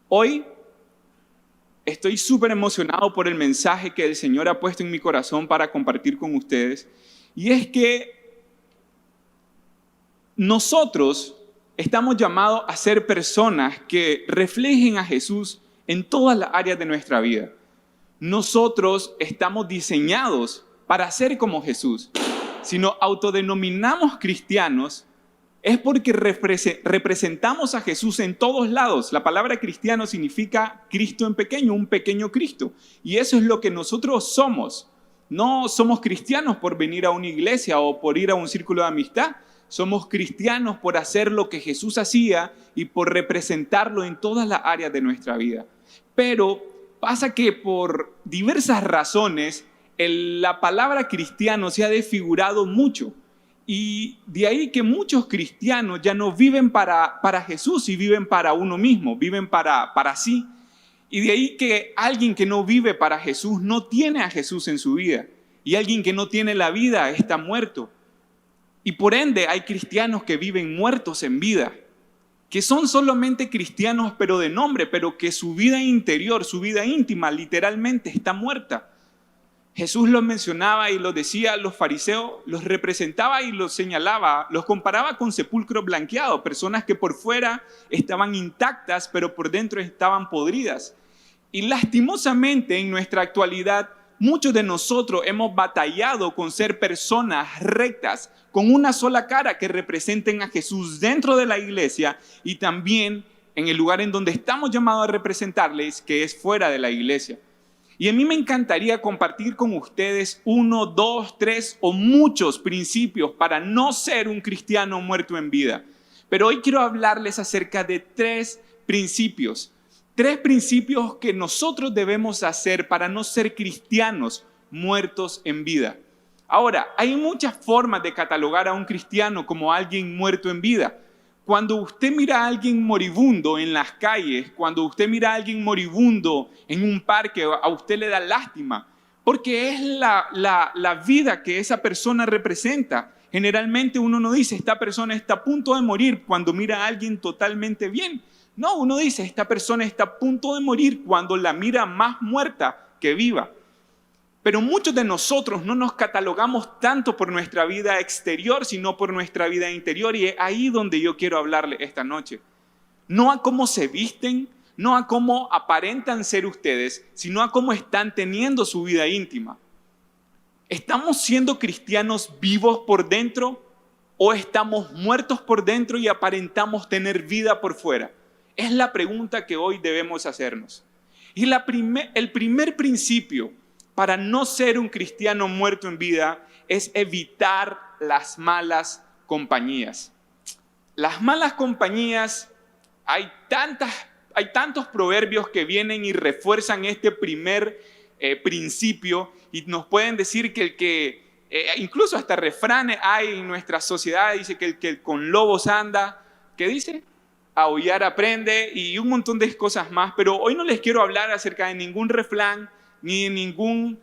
Hoy estoy súper emocionado por el mensaje que el Señor ha puesto en mi corazón para compartir con ustedes. Y es que nosotros estamos llamados a ser personas que reflejen a Jesús en todas las áreas de nuestra vida. Nosotros estamos diseñados para ser como Jesús. Si nos autodenominamos cristianos, es porque representamos a Jesús en todos lados. La palabra cristiano significa Cristo en pequeño, un pequeño Cristo. Y eso es lo que nosotros somos. No somos cristianos por venir a una iglesia o por ir a un círculo de amistad. Somos cristianos por hacer lo que Jesús hacía y por representarlo en todas las áreas de nuestra vida. Pero pasa que por diversas razones la palabra cristiano se ha desfigurado mucho. Y de ahí que muchos cristianos ya no viven para Jesús y viven para uno mismo, viven para sí. Y de ahí que alguien que no vive para Jesús no tiene a Jesús en su vida. Y alguien que no tiene la vida está muerto. Y por ende hay cristianos que viven muertos en vida, que son solamente cristianos pero de nombre, pero que su vida interior, su vida íntima literalmente está muerta. Jesús los mencionaba y los decía, los fariseos los representaba y los señalaba, los comparaba con sepulcros blanqueados, personas que por fuera estaban intactas, pero por dentro estaban podridas. Y lastimosamente en nuestra actualidad, muchos de nosotros hemos batallado con ser personas rectas, con una sola cara que representen a Jesús dentro de la iglesia y también en el lugar en donde estamos llamados a representarles, que es fuera de la iglesia. Y a mí me encantaría compartir con ustedes 1, 2, 3 o muchos principios para no ser un cristiano muerto en vida. Pero hoy quiero hablarles acerca de 3 principios. 3 principios que nosotros debemos hacer para no ser cristianos muertos en vida. Ahora, hay muchas formas de catalogar a un cristiano como alguien muerto en vida. Cuando usted mira a alguien moribundo en las calles, cuando usted mira a alguien moribundo en un parque, a usted le da lástima, porque es la vida que esa persona representa. Generalmente uno no dice, esta persona está a punto de morir cuando mira a alguien totalmente bien. No, uno dice, esta persona está a punto de morir cuando la mira más muerta que viva. Pero muchos de nosotros no nos catalogamos tanto por nuestra vida exterior, sino por nuestra vida interior. Y es ahí donde yo quiero hablarle esta noche. No a cómo se visten, no a cómo aparentan ser ustedes, sino a cómo están teniendo su vida íntima. ¿Estamos siendo cristianos vivos por dentro o estamos muertos por dentro y aparentamos tener vida por fuera? Es la pregunta que hoy debemos hacernos. Y el primer principio para no ser un cristiano muerto en vida es evitar las malas compañías. Las malas compañías, hay tantos proverbios que vienen y refuerzan este primer principio y nos pueden decir que incluso hasta refranes hay en nuestra sociedad, dice que el que con lobos anda, ¿qué dice? Aullar aprende y un montón de cosas más, pero hoy no les quiero hablar acerca de ningún refrán ni de ningún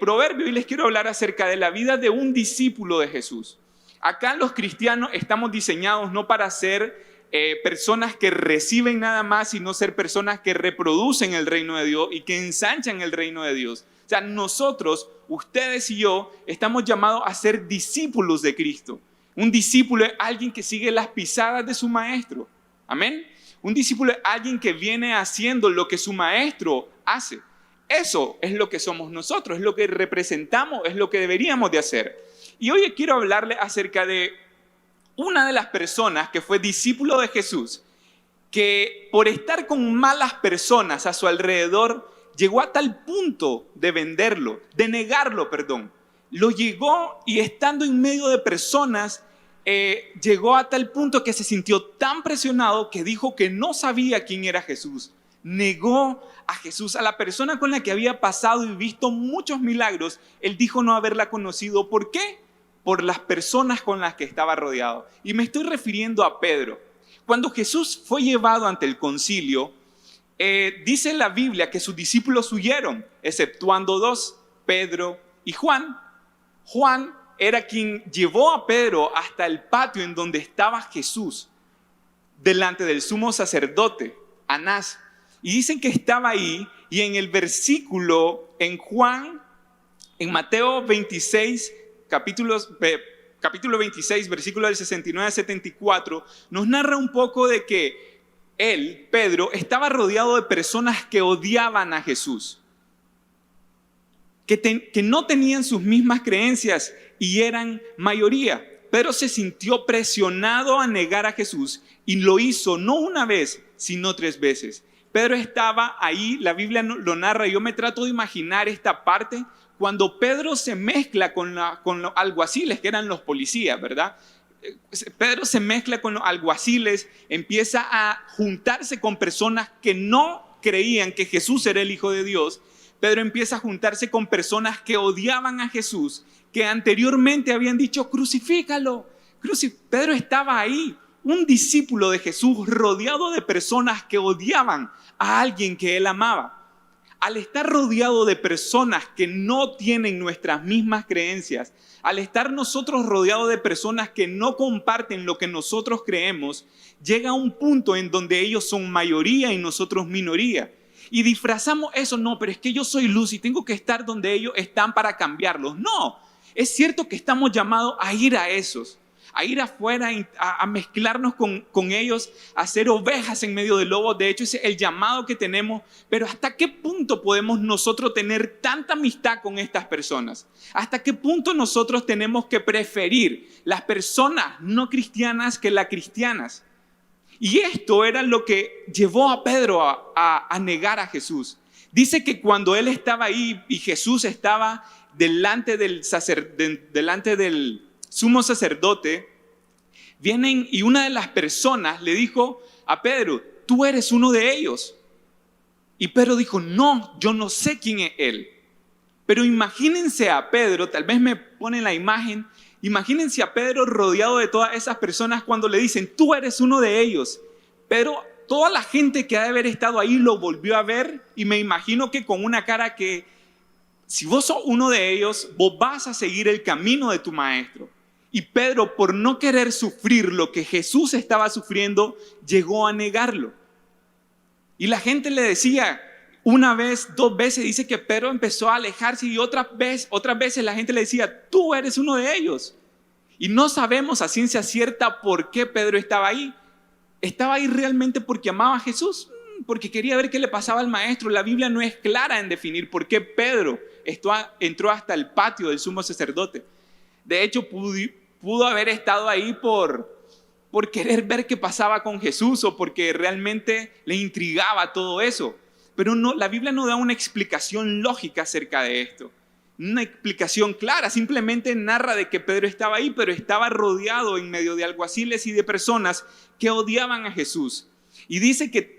proverbio, y les quiero hablar acerca de la vida de un discípulo de Jesús. Acá los cristianos estamos diseñados no para ser personas que reciben nada más, sino ser personas que reproducen el reino de Dios y que ensanchan el reino de Dios. O sea, nosotros, ustedes y yo, estamos llamados a ser discípulos de Cristo. Un discípulo es alguien que sigue las pisadas de su maestro. Amén. Un discípulo es alguien que viene haciendo lo que su maestro hace. Eso es lo que somos nosotros, es lo que representamos, es lo que deberíamos de hacer. Y hoy quiero hablarles acerca de una de las personas que fue discípulo de Jesús, que por estar con malas personas a su alrededor, llegó a tal punto de venderlo, de negarlo, perdón. Lo llegó y estando en medio de personas, llegó a tal punto que se sintió tan presionado que dijo que no sabía quién era Jesús. Negó a Jesús, a la persona con la que había pasado y visto muchos milagros. Él dijo no haberla conocido. ¿Por qué? Por las personas con las que estaba rodeado. Y me estoy refiriendo a Pedro. Cuando Jesús fue llevado ante el concilio, dice la Biblia que sus discípulos huyeron, exceptuando 2, Pedro y Juan. Juan era quien llevó a Pedro hasta el patio en donde estaba Jesús, delante del sumo sacerdote, Anás. Y dicen que estaba ahí y en el versículo, en Mateo 26, capítulo 26, versículo del 69 al 74, nos narra un poco de que él, Pedro, estaba rodeado de personas que odiaban a Jesús, que no tenían sus mismas creencias y eran mayoría. Pedro se sintió presionado a negar a Jesús y lo hizo no una vez, sino 3 veces. Pedro estaba ahí, la Biblia lo narra, yo me trato de imaginar esta parte cuando Pedro se mezcla con los alguaciles, que eran los policías, ¿verdad? Pedro se mezcla con los alguaciles, empieza a juntarse con personas que no creían que Jesús era el Hijo de Dios. Pedro empieza a juntarse con personas que odiaban a Jesús, que anteriormente habían dicho, crucifícalo. Pedro estaba ahí, un discípulo de Jesús, rodeado de personas que odiaban a alguien que él amaba. Al estar rodeado de personas que no tienen nuestras mismas creencias, al estar nosotros rodeados de personas que no comparten lo que nosotros creemos, llega un punto en donde ellos son mayoría y nosotros minoría. Y disfrazamos eso, no, pero es que yo soy luz y tengo que estar donde ellos están para cambiarlos. No, es cierto que estamos llamados a ir a esos, a ir afuera, a mezclarnos con ellos, a ser ovejas en medio de lobos. De hecho, ese es el llamado que tenemos. Pero ¿hasta qué punto podemos nosotros tener tanta amistad con estas personas? ¿Hasta qué punto nosotros tenemos que preferir las personas no cristianas que las cristianas? Y esto era lo que llevó a Pedro a negar a Jesús. Dice que cuando él estaba ahí y Jesús estaba delante del sumo sacerdote, vienen y una de las personas le dijo a Pedro, tú eres uno de ellos. Y Pedro dijo, no, yo no sé quién es él. Pero imagínense a Pedro, tal vez me ponen la imagen, imagínense a Pedro rodeado de todas esas personas cuando le dicen, tú eres uno de ellos. Pero toda la gente que ha de haber estado ahí lo volvió a ver y me imagino que con una cara que, si vos sos uno de ellos, vos vas a seguir el camino de tu maestro. Y Pedro, por no querer sufrir lo que Jesús estaba sufriendo, llegó a negarlo. Y la gente le decía, una vez, 2 veces, dice que Pedro empezó a alejarse y otras veces la gente le decía, tú eres uno de ellos. Y no sabemos a ciencia cierta por qué Pedro estaba ahí. ¿Estaba ahí realmente porque amaba a Jesús? Porque quería ver qué le pasaba al maestro. La Biblia no es clara en definir por qué Pedro entró hasta el patio del sumo sacerdote. De hecho, pudo haber estado ahí por querer ver qué pasaba con Jesús o porque realmente le intrigaba todo eso. Pero no, la Biblia no da una explicación lógica acerca de esto. Una explicación clara, simplemente narra de que Pedro estaba ahí, pero estaba rodeado en medio de alguaciles y de personas que odiaban a Jesús. Y dice que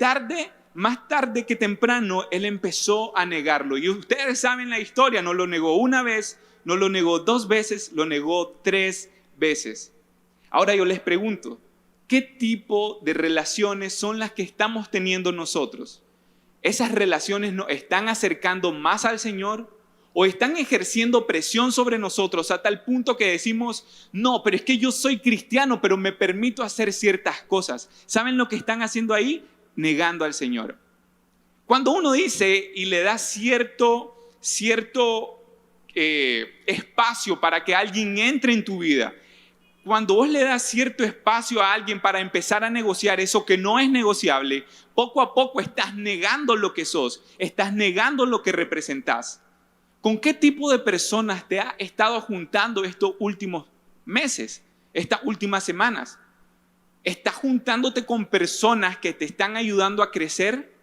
más tarde que temprano, él empezó a negarlo. Y ustedes saben la historia, no lo negó una vez, no lo negó 2 veces, lo negó 3 veces. Ahora yo les pregunto, ¿qué tipo de relaciones son las que estamos teniendo nosotros? ¿Esas relaciones nos están acercando más al Señor o están ejerciendo presión sobre nosotros a tal punto que decimos, no, pero es que yo soy cristiano, pero me permito hacer ciertas cosas? ¿Saben lo que están haciendo ahí? Negando al Señor. Cuando uno dice y le da cierto espacio para que alguien entre en tu vida, cuando vos le das cierto espacio a alguien para empezar a negociar eso que no es negociable, poco a poco estás negando lo que sos, estás negando lo que representás. ¿Con qué tipo de personas te has estado juntando estos últimos meses, estas últimas semanas? ¿Estás juntándote con personas que te están ayudando a crecer?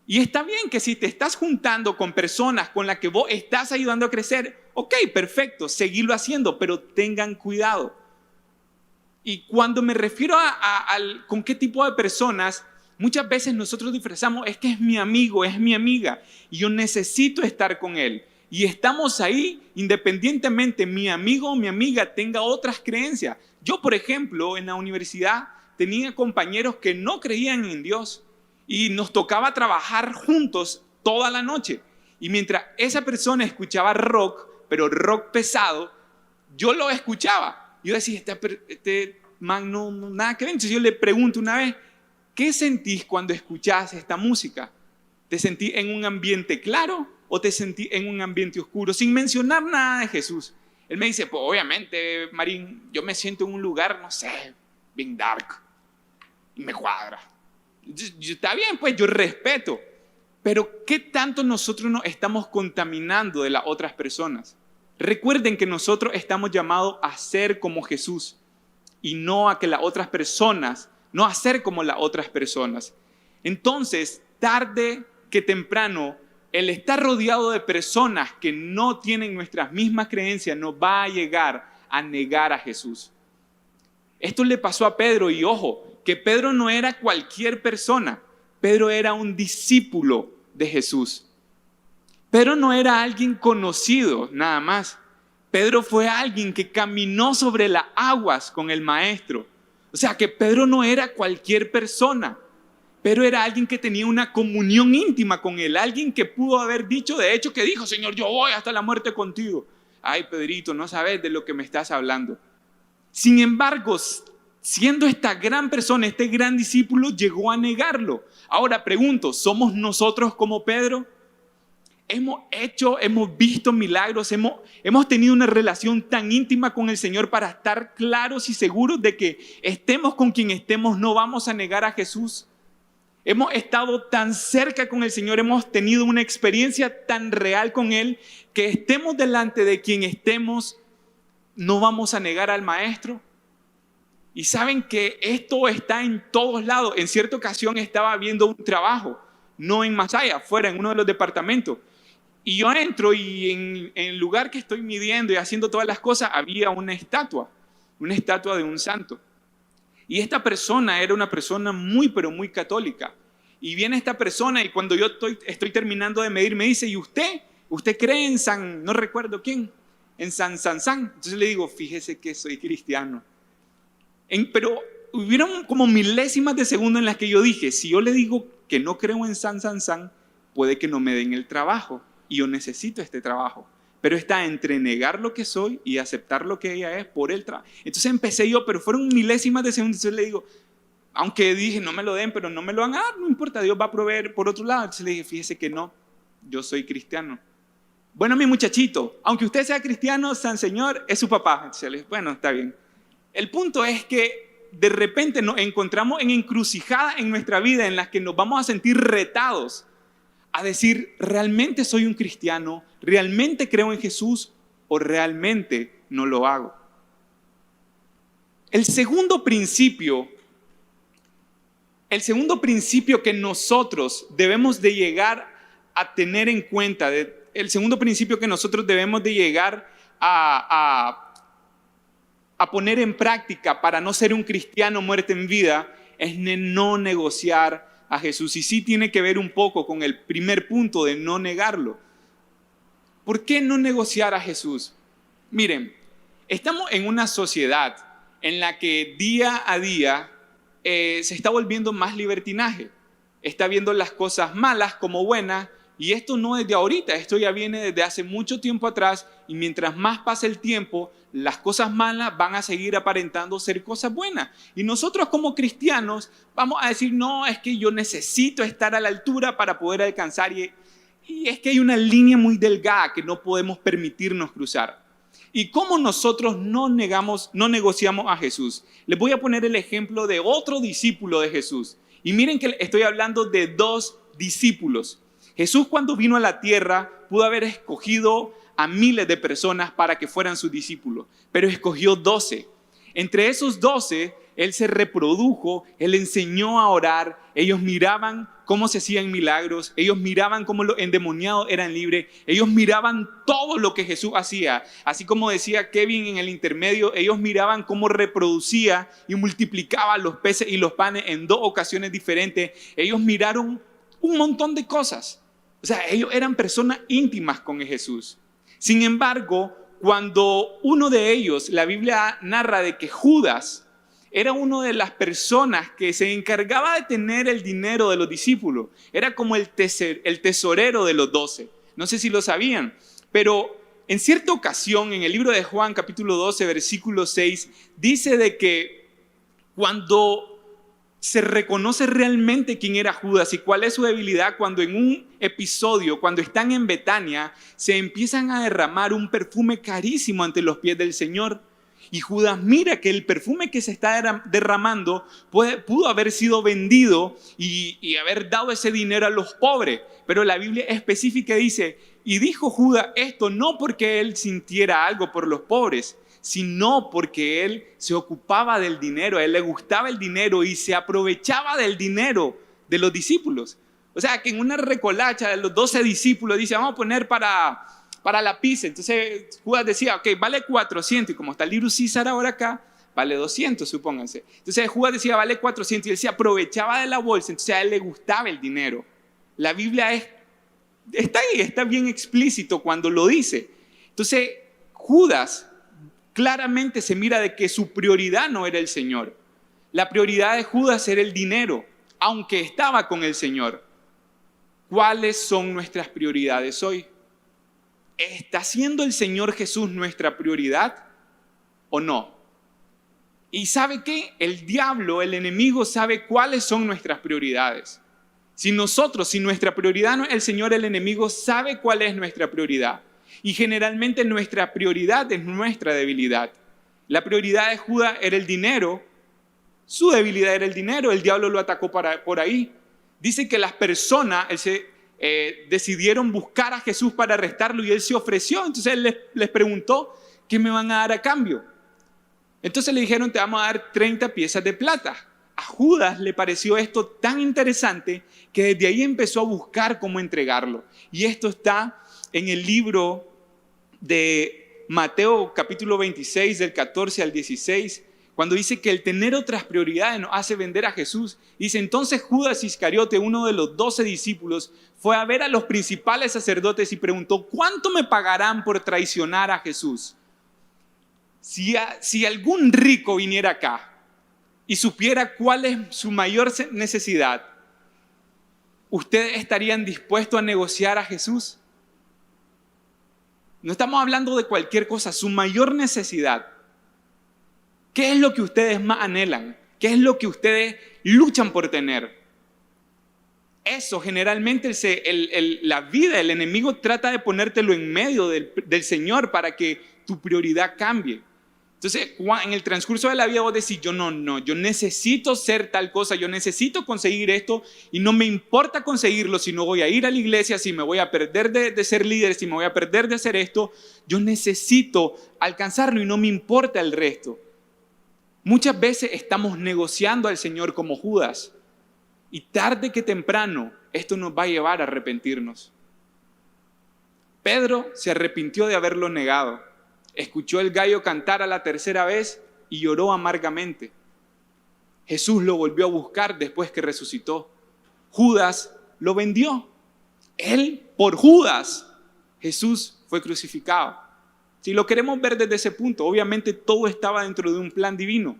Y está bien que si te estás juntando con personas con las que vos estás ayudando a crecer, ok, perfecto, seguirlo haciendo, pero tengan cuidado. Y cuando me refiero con qué tipo de personas, muchas veces nosotros disfrazamos, es que es mi amigo, es mi amiga, y yo necesito estar con él. Y estamos ahí independientemente mi amigo o mi amiga tenga otras creencias. Yo, por ejemplo, en la universidad tenía compañeros que no creían en Dios y nos tocaba trabajar juntos toda la noche. Y mientras esa persona escuchaba rock, pero rock pesado, yo lo escuchaba. Yo decía, este man no nada que ver. Entonces yo le pregunto una vez, ¿qué sentís cuando escuchás esta música? ¿Te sentís en un ambiente claro o te sentís en un ambiente oscuro? Sin mencionar nada de Jesús. Él me dice, pues obviamente, Marín, yo me siento en un lugar, no sé, bien dark. Y me cuadra. Está bien, pues yo respeto. Pero ¿qué tanto nosotros nos estamos contaminando de las otras personas? Recuerden que nosotros estamos llamados a ser como Jesús y no a que las otras personas, no a ser como las otras personas. Entonces, tarde que temprano, el estar rodeado de personas que no tienen nuestras mismas creencias nos va a llegar a negar a Jesús. Esto le pasó a Pedro y ojo, que Pedro no era cualquier persona. Pedro era un discípulo de Jesús. Pedro no era alguien conocido nada más. Pedro fue alguien que caminó sobre las aguas con el maestro. O sea que Pedro no era cualquier persona. Pedro era alguien que tenía una comunión íntima con él. Alguien que pudo haber dicho, de hecho, que dijo, Señor, yo voy hasta la muerte contigo. Ay, Pedrito, no sabes de lo que me estás hablando. Sin embargo, siendo esta gran persona, este gran discípulo, llegó a negarlo. Ahora pregunto, ¿somos nosotros como Pedro? Hemos visto milagros, hemos tenido una relación tan íntima con el Señor para estar claros y seguros de que estemos con quien estemos, no vamos a negar a Jesús. Hemos estado tan cerca con el Señor, hemos tenido una experiencia tan real con Él, que estemos delante de quien estemos, no vamos a negar al Maestro. Y saben que esto está en todos lados. En cierta ocasión estaba viendo un trabajo, no en Masaya, afuera en uno de los departamentos. Y yo entro y en el lugar que estoy midiendo y haciendo todas las cosas, había una estatua de un santo. Y esta persona era una persona muy, pero muy católica. Y viene esta persona y cuando yo estoy terminando de medir, me dice, ¿y usted? ¿Usted cree en San, no recuerdo quién, en San? Entonces le digo, fíjese que soy cristiano. Pero hubieron como milésimas de segundo en las que yo dije, si yo le digo que no creo en San, puede que no me den el trabajo y yo necesito este trabajo. Pero está entre negar lo que soy y aceptar lo que ella es por el trabajo. Entonces empecé yo, pero fueron milésimas de segundos. Entonces le digo, aunque dije no me lo den, pero no me lo van a dar, no importa, Dios va a proveer por otro lado. Entonces le dije, fíjese que no, yo soy cristiano. Bueno, mi muchachito, aunque usted sea cristiano, San Señor es su papá. Entonces le dije, bueno, está bien. El punto es que de repente nos encontramos en encrucijadas en nuestra vida en las que nos vamos a sentir retados a decir, ¿realmente soy un cristiano? ¿Realmente creo en Jesús? ¿O realmente no lo hago? El segundo principio que nosotros debemos de llegar a tener en cuenta, el segundo principio que nosotros debemos de llegar a poner en práctica para no ser un cristiano muerto en vida, es no negociar a Jesús. Y sí tiene que ver un poco con el primer punto de no negarlo. ¿Por qué no negociar a Jesús? Miren, estamos en una sociedad en la que día a día se está volviendo más libertinaje. Está viendo las cosas malas como buenas. Y esto no es de ahorita, esto ya viene desde hace mucho tiempo atrás y mientras más pasa el tiempo, las cosas malas van a seguir aparentando ser cosas buenas. Y nosotros como cristianos vamos a decir, no, es que yo necesito estar a la altura para poder alcanzar. Y es que hay una línea muy delgada que no podemos permitirnos cruzar. ¿Y cómo nosotros no negociamos a Jesús? Les voy a poner el ejemplo de otro discípulo de Jesús. Y miren que estoy hablando de dos discípulos. Jesús cuando vino a la tierra pudo haber escogido a miles de personas para que fueran sus discípulos, pero escogió 12. Entre esos 12, Él se reprodujo, Él enseñó a orar, ellos miraban cómo se hacían milagros, ellos miraban cómo los endemoniados eran libres, ellos miraban todo lo que Jesús hacía. Así como decía Kevin en el intermedio, ellos miraban cómo reproducía y multiplicaba los peces y los panes en 2 ocasiones diferentes. Ellos miraron un montón de cosas. O sea, ellos eran personas íntimas con Jesús. Sin embargo, cuando uno de ellos, la Biblia narra de que Judas era una de las personas que se encargaba de tener el dinero de los discípulos. Era como el tesorero de los 12. No sé si lo sabían, pero en cierta ocasión, en el libro de Juan, capítulo 12, versículo 6, dice de que cuando se reconoce realmente quién era Judas y cuál es su debilidad cuando en un episodio, cuando están en Betania, se empiezan a derramar un perfume carísimo ante los pies del Señor. Y Judas mira que el perfume que se está derramando pudo haber sido vendido y haber dado ese dinero a los pobres. Pero la Biblia específica dice, y dijo Judas esto no porque él sintiera algo por los pobres, sino porque él se ocupaba del dinero, a él le gustaba el dinero y se aprovechaba del dinero de los discípulos. O sea, que en una recolacha de los 12 discípulos dice, vamos a poner para la pizza. Entonces Judas decía, ok, vale 400, y como está el libro César ahora acá, vale 200, supónganse. Entonces Judas decía, vale 400, y él se aprovechaba de la bolsa, entonces a él le gustaba el dinero. La Biblia está ahí, está bien explícito cuando lo dice. Entonces Judas claramente se mira de que su prioridad no era el Señor. La prioridad de Judas era el dinero, aunque estaba con el Señor. ¿Cuáles son nuestras prioridades hoy? ¿Está siendo el Señor Jesús nuestra prioridad o no? ¿Y sabe qué? El diablo, el enemigo, sabe cuáles son nuestras prioridades. Si nuestra prioridad no es el Señor, el enemigo sabe cuál es nuestra prioridad. Y generalmente nuestra prioridad es nuestra debilidad. La prioridad de Judas era el dinero, su debilidad era el dinero, el diablo lo atacó por ahí. Dice que las personas decidieron buscar a Jesús para arrestarlo y él se ofreció. Entonces él les preguntó, ¿qué me van a dar a cambio? Entonces le dijeron, te vamos a dar 30 piezas de plata. A Judas le pareció esto tan interesante que desde ahí empezó a buscar cómo entregarlo. Y esto está en el libro de Mateo capítulo 26 del 14 al 16, cuando dice que el tener otras prioridades nos hace vender a Jesús. Dice, entonces Judas Iscariote, uno de los 12 discípulos, fue a ver a los principales sacerdotes y preguntó, ¿cuánto me pagarán por traicionar a Jesús? Si algún rico viniera acá y supiera cuál es su mayor necesidad, ¿ustedes estarían dispuestos a negociar a Jesús? No estamos hablando de cualquier cosa, su mayor necesidad. ¿Qué es lo que ustedes más anhelan? ¿Qué es lo que ustedes luchan por tener? Eso generalmente la vida, el enemigo trata de ponértelo en medio del Señor para que tu prioridad cambie. Entonces, en el transcurso de la vida vos decís, yo necesito ser tal cosa, yo necesito conseguir esto y no me importa conseguirlo si no voy a ir a la iglesia, si me voy a perder de ser líder, si me voy a perder de hacer esto, yo necesito alcanzarlo y no me importa el resto. Muchas veces estamos negociando al Señor como Judas y tarde que temprano esto nos va a llevar a arrepentirnos. Pedro se arrepintió de haberlo negado. Escuchó el gallo cantar a la tercera vez y lloró amargamente. Jesús lo volvió a buscar después que resucitó. Judas lo vendió. Por Judas, Jesús fue crucificado. Si lo queremos ver desde ese punto, obviamente todo estaba dentro de un plan divino.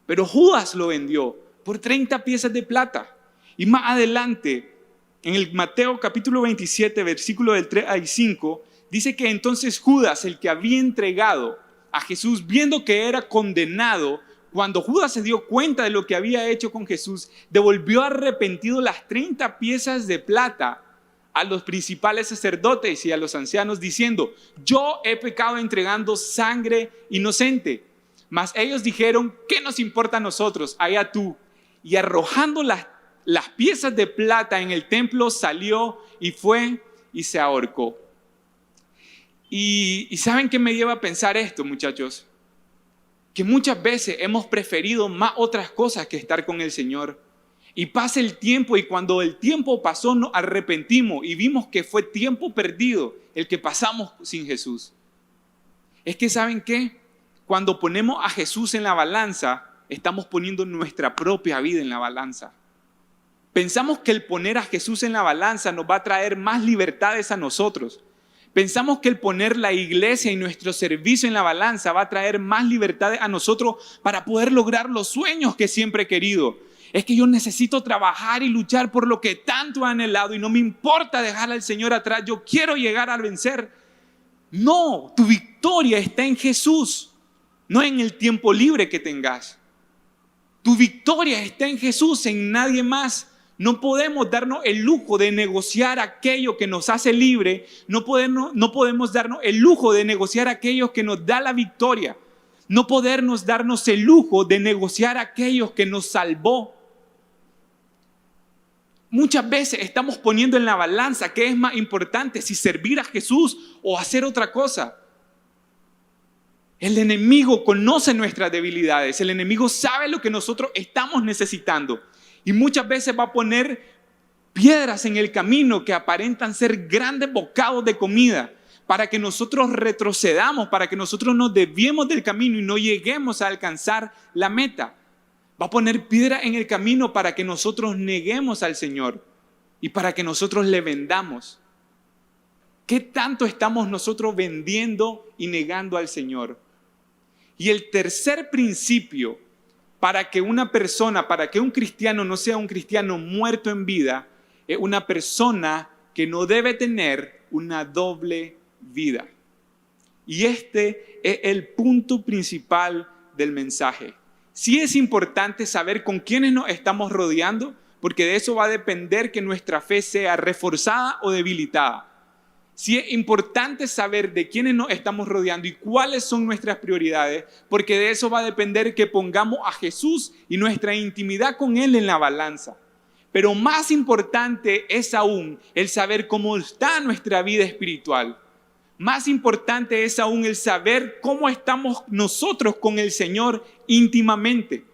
Pero Judas lo vendió por 30 piezas de plata. Y más adelante, en el Mateo capítulo 27, versículo del 3 al 5, dice que entonces Judas, el que había entregado a Jesús, viendo que era condenado, cuando Judas se dio cuenta de lo que había hecho con Jesús, devolvió arrepentido las 30 piezas de plata a los principales sacerdotes y a los ancianos, diciendo, yo he pecado entregando sangre inocente. Mas ellos dijeron, ¿qué nos importa a nosotros? Allá tú. Y arrojando las piezas de plata en el templo, salió y fue y se ahorcó. Y ¿saben qué me lleva a pensar esto, muchachos? Que muchas veces hemos preferido más otras cosas que estar con el Señor. Y pasa el tiempo y cuando el tiempo pasó nos arrepentimos y vimos que fue tiempo perdido el que pasamos sin Jesús. Es que ¿saben qué? Cuando ponemos a Jesús en la balanza, estamos poniendo nuestra propia vida en la balanza. Pensamos que el poner a Jesús en la balanza nos va a traer más libertades a nosotros. Pensamos que el poner la iglesia y nuestro servicio en la balanza va a traer más libertades a nosotros para poder lograr los sueños que siempre he querido. Es que yo necesito trabajar y luchar por lo que tanto he anhelado y no me importa dejar al Señor atrás. Yo quiero llegar a vencer. No, tu victoria está en Jesús, no en el tiempo libre que tengas. Tu victoria está en Jesús, en nadie más. No podemos darnos el lujo de negociar aquello que nos hace libre. No podemos darnos el lujo de negociar aquello que nos da la victoria. No podemos darnos el lujo de negociar aquello que nos salvó. Muchas veces estamos poniendo en la balanza qué es más importante, si servir a Jesús o hacer otra cosa. El enemigo conoce nuestras debilidades. El enemigo sabe lo que nosotros estamos necesitando. Y muchas veces va a poner piedras en el camino que aparentan ser grandes bocados de comida para que nosotros retrocedamos, para que nosotros nos desviemos del camino y no lleguemos a alcanzar la meta. Va a poner piedra en el camino para que nosotros neguemos al Señor y para que nosotros le vendamos. ¿Qué tanto estamos nosotros vendiendo y negando al Señor? Y el tercer principio para que una persona, para que un cristiano no sea un cristiano muerto en vida, es una persona que no debe tener una doble vida. Y este es el punto principal del mensaje. Sí es importante saber con quiénes nos estamos rodeando, porque de eso va a depender que nuestra fe sea reforzada o debilitada. Sí es importante saber de quiénes nos estamos rodeando y cuáles son nuestras prioridades, porque de eso va a depender que pongamos a Jesús y nuestra intimidad con Él en la balanza. Pero más importante es aún el saber cómo está nuestra vida espiritual. Más importante es aún el saber cómo estamos nosotros con el Señor íntimamente,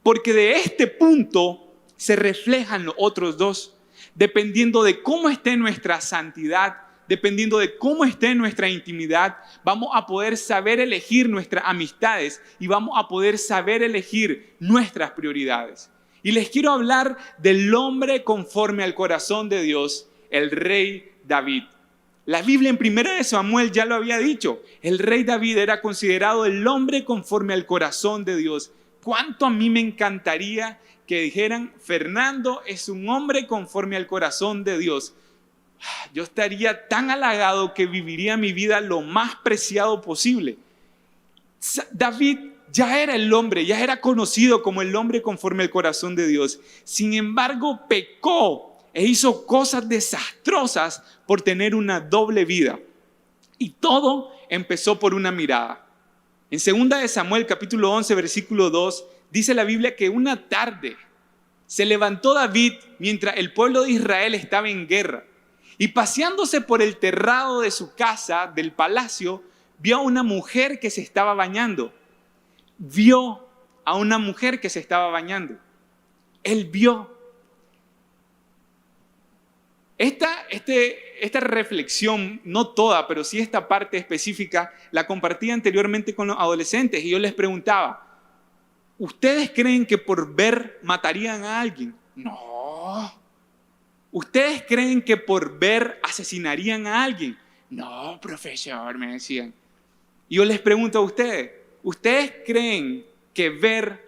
porque de este punto se reflejan los otros dos, dependiendo de cómo esté nuestra santidad. Dependiendo de cómo esté nuestra intimidad, vamos a poder saber elegir nuestras amistades y vamos a poder saber elegir nuestras prioridades. Y les quiero hablar del hombre conforme al corazón de Dios, el rey David. La Biblia en 1 Samuel ya lo había dicho. El rey David era considerado el hombre conforme al corazón de Dios. ¿Cuánto a mí me encantaría que dijeran, Fernando es un hombre conforme al corazón de Dios? Yo estaría tan halagado que viviría mi vida lo más preciado posible. David ya era el hombre, ya era conocido como el hombre conforme al corazón de Dios. Sin embargo, pecó e hizo cosas desastrosas por tener una doble vida. Y todo empezó por una mirada. En 2 Samuel capítulo 11, versículo 2, dice la Biblia que una tarde se levantó David mientras el pueblo de Israel estaba en guerra. Y paseándose por el terrado de su casa, del palacio, vio a una mujer que se estaba bañando. Vio a una mujer que se estaba bañando. Él vio. Esta reflexión, no toda, pero sí esta parte específica, la compartí anteriormente con los adolescentes y yo les preguntaba, ¿ustedes creen que por ver matarían a alguien? No. ¿Ustedes creen que por ver asesinarían a alguien? No, profesor, me decían. Y yo les pregunto a ustedes, ¿ustedes creen que ver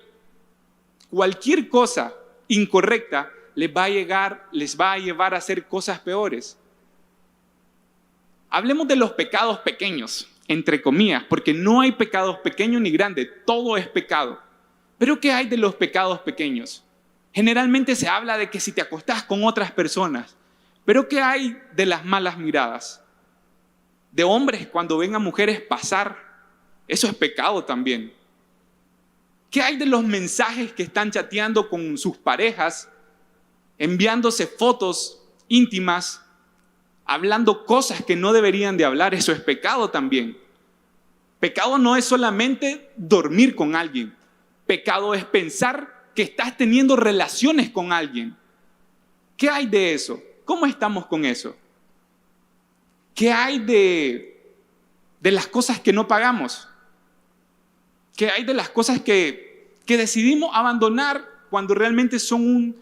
cualquier cosa incorrecta les va a llevar a hacer cosas peores? Hablemos de los pecados pequeños, entre comillas, porque no hay pecados pequeños ni grandes, todo es pecado. Pero ¿qué hay de los pecados pequeños? Generalmente se habla de que si te acostás con otras personas, pero ¿qué hay de las malas miradas? De hombres cuando ven a mujeres pasar, eso es pecado también. ¿Qué hay de los mensajes que están chateando con sus parejas, enviándose fotos íntimas, hablando cosas que no deberían de hablar? Eso es pecado también. Pecado no es solamente dormir con alguien. Pecado es pensar que estás teniendo relaciones con alguien. ¿Qué hay de eso? ¿Cómo estamos con eso? ¿Qué hay de las cosas que no pagamos? ¿Qué hay de las cosas que decidimos abandonar cuando realmente son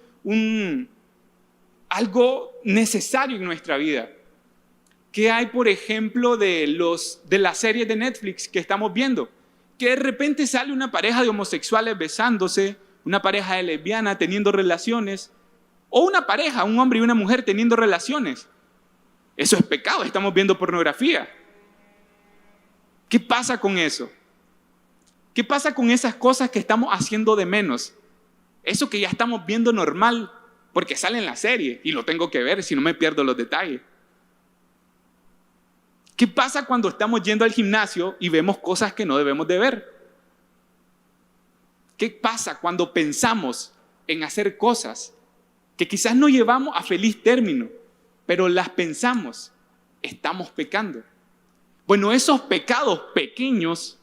algo necesario en nuestra vida? ¿Qué hay, por ejemplo, de las series de Netflix que estamos viendo? Que de repente sale una pareja de homosexuales besándose, una pareja de lesbiana teniendo relaciones, o una pareja, un hombre y una mujer teniendo relaciones. Eso es pecado, estamos viendo pornografía. ¿Qué pasa con eso? ¿Qué pasa con esas cosas que estamos haciendo de menos? Eso que ya estamos viendo normal, porque sale en la serie y lo tengo que ver, si no me pierdo los detalles. ¿Qué pasa cuando estamos yendo al gimnasio y vemos cosas que no debemos de ver? ¿Qué pasa cuando pensamos en hacer cosas que quizás no llevamos a feliz término, pero las pensamos? Estamos pecando. Bueno, esos pecados pequeños,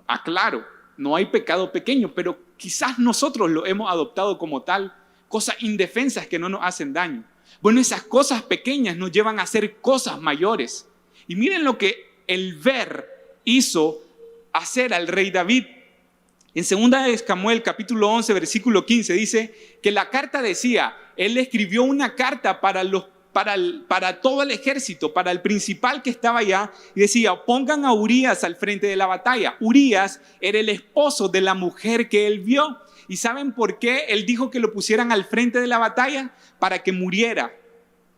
aclaro, no hay pecado pequeño, pero quizás nosotros lo hemos adoptado como tal, cosas indefensas que no nos hacen daño. Bueno, esas cosas pequeñas nos llevan a hacer cosas mayores. Y miren lo que el ver hizo hacer al rey David. En 2 de Samuel, capítulo 11, versículo 15, dice que la carta decía, él escribió una carta para todo el ejército, para el principal que estaba allá, y decía, pongan a Urías al frente de la batalla. Urías era el esposo de la mujer que él vio. ¿Y saben por qué él dijo que lo pusieran al frente de la batalla? Para que muriera.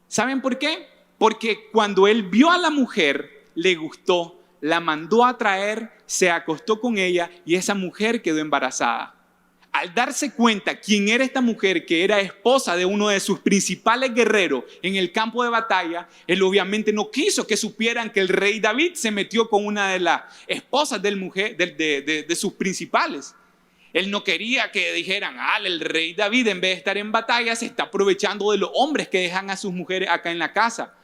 ¿Saben por qué? Porque cuando él vio a la mujer, le gustó, la mandó a traer, se acostó con ella y esa mujer quedó embarazada. Al darse cuenta quién era esta mujer, que era esposa de uno de sus principales guerreros en el campo de batalla, él obviamente no quiso que supieran que el rey David se metió con una de las esposas de sus principales. Él no quería que dijeran, el rey David en vez de estar en batalla se está aprovechando de los hombres que dejan a sus mujeres acá en la casa.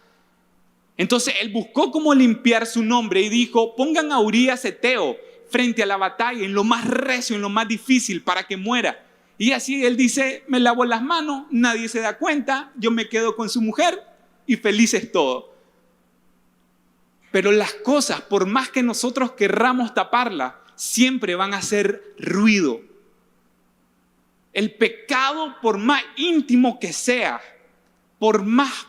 Entonces él buscó cómo limpiar su nombre y dijo, pongan a Urías Eteo frente a la batalla, en lo más recio, en lo más difícil, para que muera. Y así él dice, me lavo las manos, nadie se da cuenta, yo me quedo con su mujer y feliz es todo. Pero las cosas, por más que nosotros querramos taparlas, siempre van a hacer ruido. El pecado, por más íntimo que sea, por más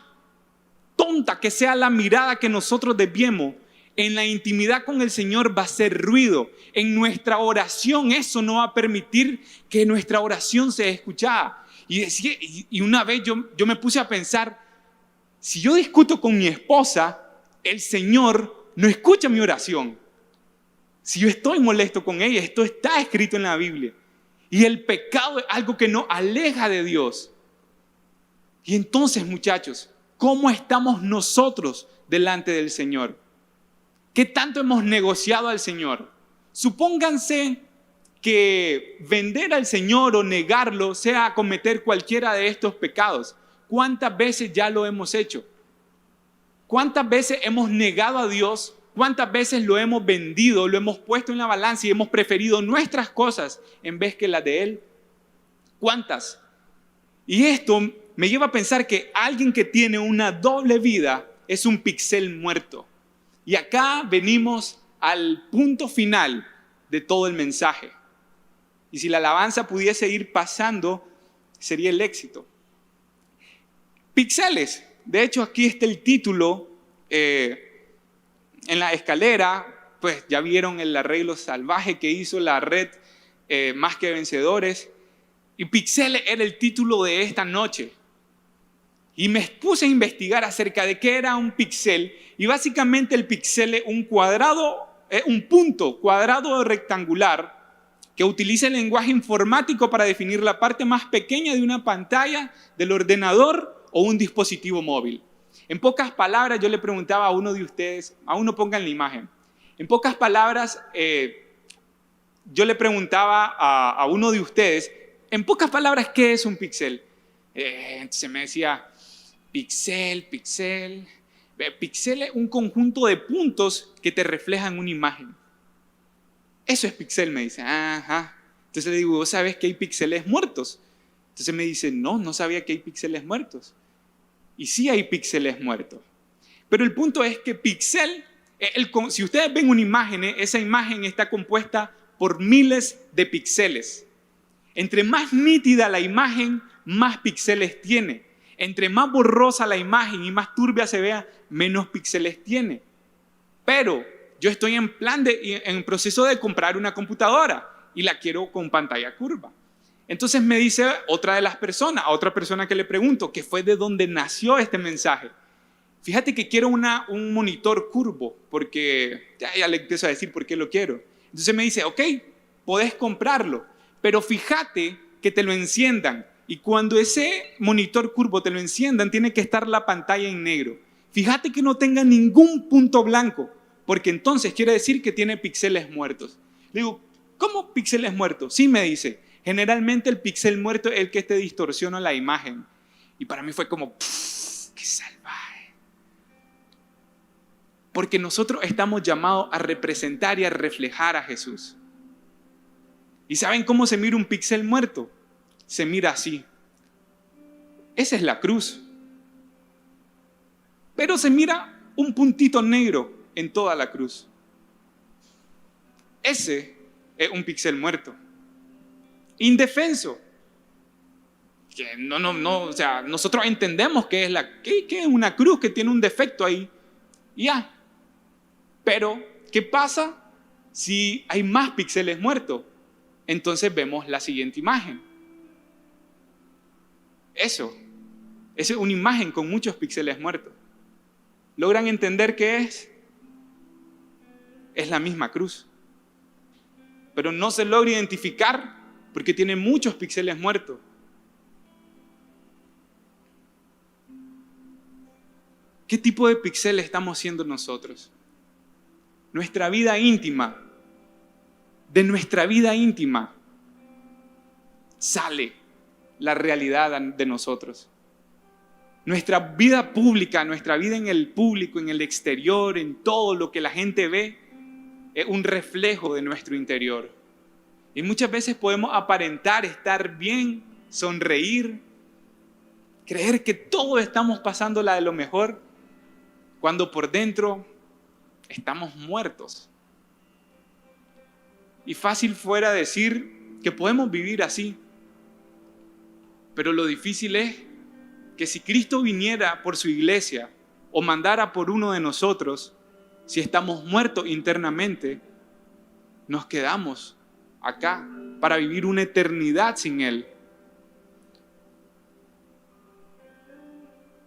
tonta que sea la mirada que nosotros desviemos, en la intimidad con el Señor va a hacer ruido. En nuestra oración eso no va a permitir que nuestra oración sea escuchada. Y una vez yo me puse a pensar, si yo discuto con mi esposa, el Señor no escucha mi oración. Si yo estoy molesto con ella, esto está escrito en la Biblia. Y el pecado es algo que nos aleja de Dios. Y entonces, muchachos, ¿cómo estamos nosotros delante del Señor? ¿Qué tanto hemos negociado al Señor? Supónganse que vender al Señor o negarlo sea cometer cualquiera de estos pecados. ¿Cuántas veces ya lo hemos hecho? ¿Cuántas veces hemos negado a Dios? ¿Cuántas veces lo hemos vendido, lo hemos puesto en la balanza y hemos preferido nuestras cosas en vez que las de Él? ¿Cuántas? Y esto me lleva a pensar que alguien que tiene una doble vida es un pixel muerto. Y acá venimos al punto final de todo el mensaje. Y si la alabanza pudiese ir pasando, sería el éxito. Pixeles. De hecho, aquí está el título. En la escalera, pues ya vieron el arreglo salvaje que hizo la red Más que Vencedores. Y Pixeles era el título de esta noche. Y me puse a investigar acerca de qué era un pixel. Y básicamente el pixel es un cuadrado, un punto cuadrado rectangular que utiliza el lenguaje informático para definir la parte más pequeña de una pantalla del ordenador o un dispositivo móvil. En pocas palabras, yo le preguntaba a uno de ustedes, a uno pongan la imagen. En pocas palabras, yo le preguntaba a uno de ustedes, en pocas palabras, ¿qué es un pixel? Entonces me decía, pixel es un conjunto de puntos que te reflejan una imagen. Eso es pixel, me dice. Ajá. Entonces le digo, ¿vos sabés que hay píxeles muertos? Entonces me dice, no sabía que hay píxeles muertos. Y sí hay píxeles muertos. Pero el punto es que pixel, si ustedes ven una imagen, esa imagen está compuesta por miles de píxeles. Entre más nítida la imagen, más píxeles tiene. Entre más borrosa la imagen y más turbia se vea, menos píxeles tiene. Pero yo estoy en proceso de comprar una computadora y la quiero con pantalla curva. Entonces me dice otra de las personas, a otra persona que le pregunto, que fue de donde nació este mensaje. Fíjate que quiero un monitor curvo, porque ya le empiezo a decir por qué lo quiero. Entonces me dice, ok, podés comprarlo, pero fíjate que te lo enciendan. Y cuando ese monitor curvo te lo enciendan, tiene que estar la pantalla en negro. Fíjate que no tenga ningún punto blanco, porque entonces quiere decir que tiene píxeles muertos. Le digo, ¿cómo píxeles muertos? Sí, me dice, generalmente el píxel muerto es el que te distorsiona la imagen. Y para mí fue como, ¡qué salvaje! Porque nosotros estamos llamados a representar y a reflejar a Jesús. ¿Y saben cómo se mira un píxel muerto? Se mira así. Esa es la cruz. Pero se mira un puntito negro en toda la cruz. Ese es un píxel muerto. Indefenso. Que no, o sea, nosotros entendemos que es una cruz que tiene un defecto ahí. Y ya. Pero, ¿qué pasa si hay más píxeles muertos? Entonces vemos la siguiente imagen. Eso es una imagen con muchos píxeles muertos. ¿Logran entender qué es? Es la misma cruz. Pero no se logra identificar porque tiene muchos píxeles muertos. ¿Qué tipo de píxel estamos siendo nosotros? Nuestra vida íntima. De nuestra vida íntima sale la realidad de nosotros. Nuestra vida pública, nuestra vida en el público, en el exterior, en todo lo que la gente ve, es un reflejo de nuestro interior. Y muchas veces podemos aparentar estar bien, sonreír, creer que todos estamos pasando la de lo mejor, cuando por dentro estamos muertos. Y fácil fuera decir que podemos vivir así. Pero lo difícil es que si Cristo viniera por su iglesia o mandara por uno de nosotros, si estamos muertos internamente, nos quedamos acá para vivir una eternidad sin Él.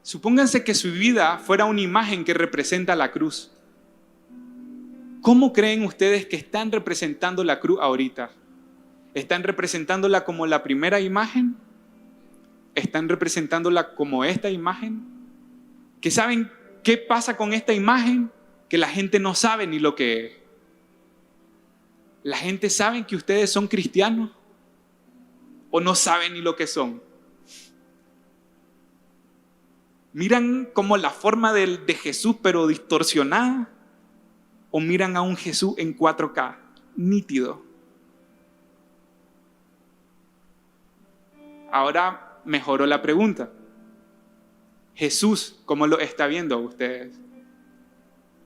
Supónganse que su vida fuera una imagen que representa la cruz. ¿Cómo creen ustedes que están representando la cruz ahorita? ¿Están representándola como la primera imagen? ¿Están representándola como esta imagen? ¿Que saben qué pasa con esta imagen? Que la gente no sabe ni lo que es. ¿La gente sabe que ustedes son cristianos? ¿O no saben ni lo que son? ¿Miran como la forma de Jesús pero distorsionada? ¿O miran a un Jesús en 4K, nítido? Ahora mejoró la pregunta. Jesús, ¿cómo lo está viendo a ustedes?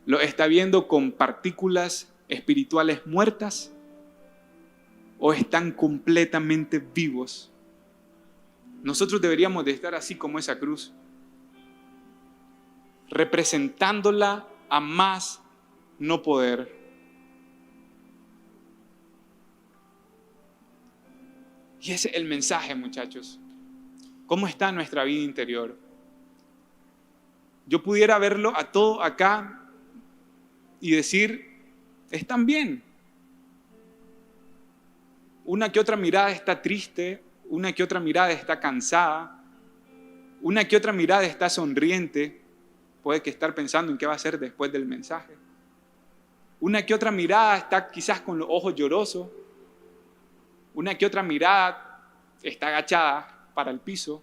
¿Lo está viendo con partículas espirituales muertas? ¿O están completamente vivos? Nosotros deberíamos de estar así como esa cruz, representándola a más no poder. Y ese es el mensaje, muchachos. ¿Cómo está nuestra vida interior? Yo pudiera verlo a todo acá y decir, están bien. Una que otra mirada está triste, una que otra mirada está cansada, una que otra mirada está sonriente. Puede que estar pensando en qué va a hacer después del mensaje. Una que otra mirada está quizás con los ojos llorosos. Una que otra mirada está agachada para el piso.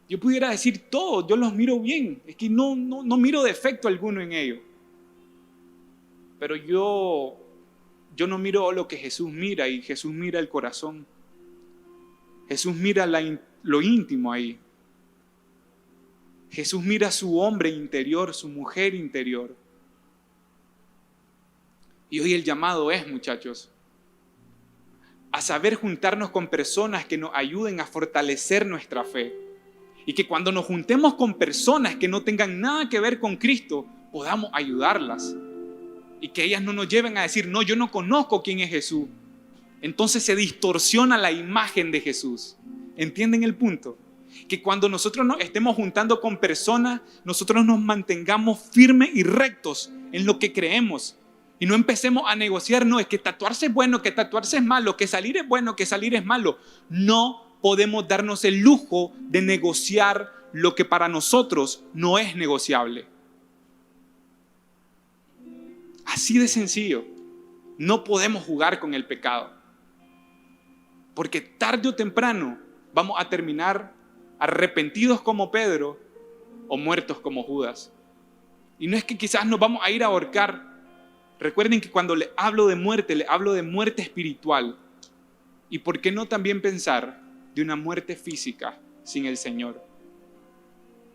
Yo pudiera decir todo, yo los miro bien. Es que no miro defecto alguno en ellos. Pero yo no miro lo que Jesús mira, y Jesús mira el corazón. Jesús mira lo íntimo ahí. Jesús mira su hombre interior, su mujer interior. Y hoy el llamado es, muchachos, a saber juntarnos con personas que nos ayuden a fortalecer nuestra fe. Y que cuando nos juntemos con personas que no tengan nada que ver con Cristo, podamos ayudarlas. Y que ellas no nos lleven a decir, no, yo no conozco quién es Jesús. Entonces se distorsiona la imagen de Jesús. ¿Entienden el punto? Que cuando nosotros nos estemos juntando con personas, nosotros nos mantengamos firmes y rectos en lo que creemos. Y no empecemos a negociar, no, es que tatuarse es bueno, que tatuarse es malo, que salir es bueno, que salir es malo. No podemos darnos el lujo de negociar lo que para nosotros no es negociable. Así de sencillo. No podemos jugar con el pecado. Porque tarde o temprano vamos a terminar arrepentidos como Pedro o muertos como Judas. Y no es que quizás nos vamos a ir a ahorcar. Recuerden que cuando le hablo de muerte espiritual. ¿Y por qué no también pensar de una muerte física sin el Señor?